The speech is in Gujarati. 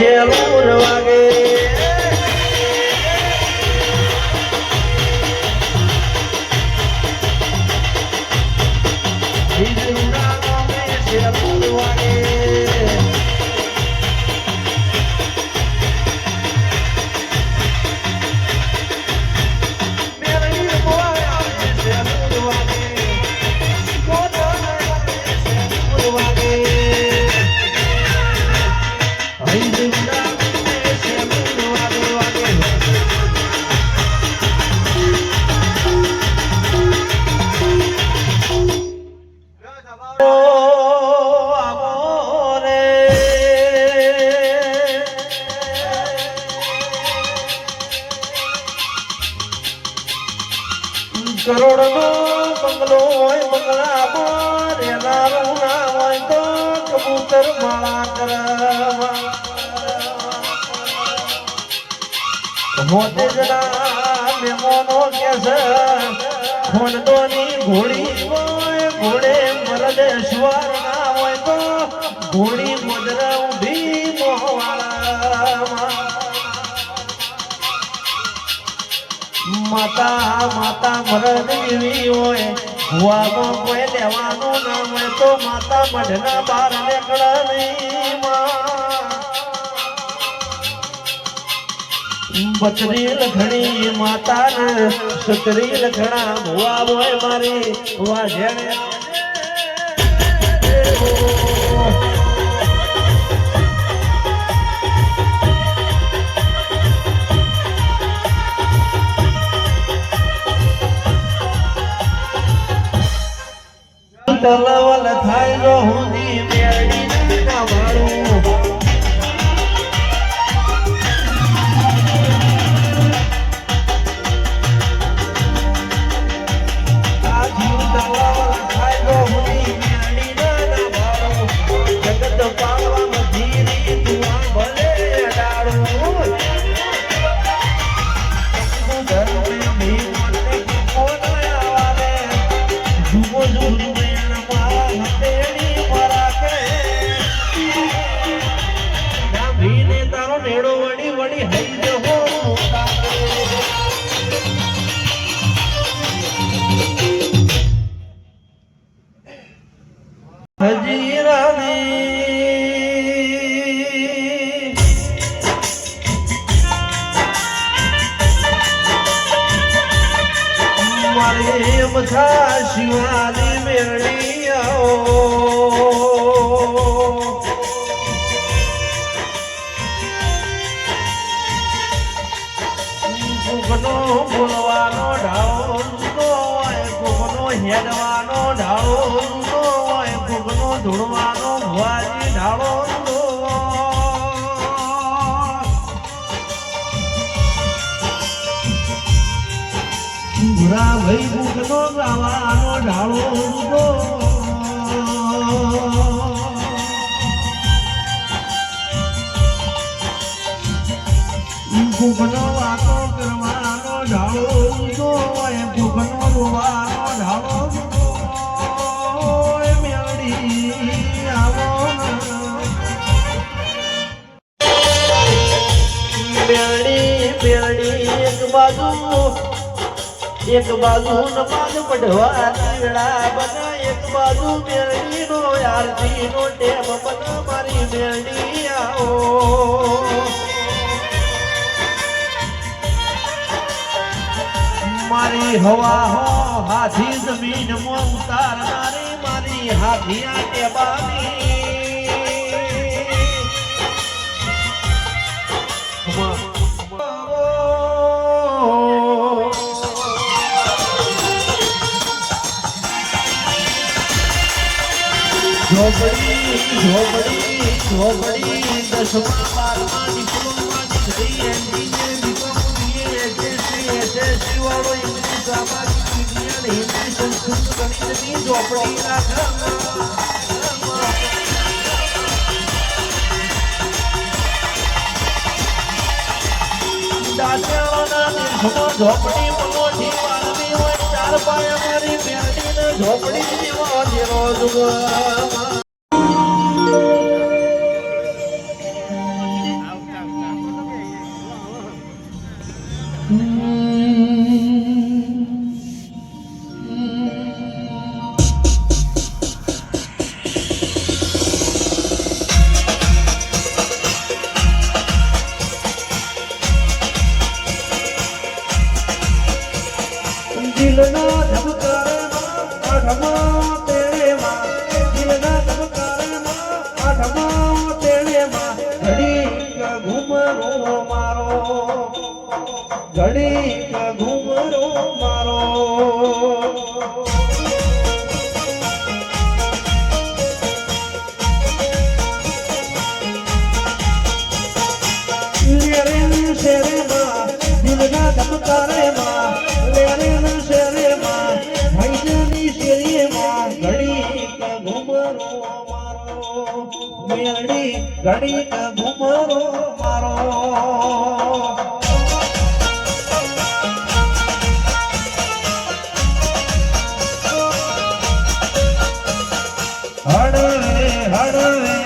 શેલુર વાગે કરોડ નો બંગલો હોય બંગલા પર રેનારું ના હોય તો કબૂતર માળા કરવા મોતે જણા મહેમાનો કે છે ખોંડોની ઘોડી હોય ઘોડે મરદેશ્વર ના હોય તો ઘોડી મોજરા ઊભી મોહવાળા માતા માતા મરદ એવી હોય ભુવામાં કોઈ લેવાનું ના હોય તો માતા મઢના બાર નીકળે નહીં બચરી લખણી માતા ને સતરી લખણા ભુવા હોય મારી વાજણે તલવલ થાય જો હુંદી મેળી ના વાળું આ જીવ તલવલ થાય જો હુંદી મેળી ના વાળું જગત પાળવા મધીરી તું ભલે ડાળું ધર્મ ભી મને કોણ આવે જુગો જુગો નેડો વડી વડી હઈ જહો હજી રાની મારી મથા શિવાની મેળી આવો બોલવાનો ઢાળો હોય કોકનો હેડવાનો ઢાળો હોય કોકનો ધૂળવાનો ભુવાજી ઢાળો ભૂરા ભાઈ કોકનો ગાવાનો ઢાળો કોકનો વાતો કરવાનો ઢાળો હોય કોકનો રોવાનો ઢાળો મેળી આવો મેળી મેળી એક બાજુ નમાજ પઢવાની વેળા બના એક બાજુ મેળી નો આરતી નો ટેમ બના મારી મેળી આવો મારી હવા હો હાથી જમીન માં ઉતારનારી મારી હાથિયા ટેબાની ઝોપડી ઝોપડી ઝોપડી 10મા 12મા diploma degree engineer BCom BA SSC વાળો ઇંગ્લિશ સામાજિક વિજ્ઞાન હિન્દી સંસ્કૃત ગણિતની ઝોપડી દાંતિયાળાના દેશમાં ઝોપડી મોટી વાળવી હોય 4 પાયા મારી મેરડીને ઝોપડી જેવો જેરો જુગા દિલના ધબકારેમાં આઠમા તેણેમાં દિલના ધબકારેમાં આઠમા તેણેમાં ઘડીક ઘૂમરો મારો ઘડીક ઘૂમરો મારો લેરેન શેરેમાં દિલના ધબકારેમાં લેરેન શેરેમાં ભૈજની શેરીમાં ઘડીક ઘૂમરો મારો મેરડી ઘડીક ઘૂમરો મારો હળવે હળવે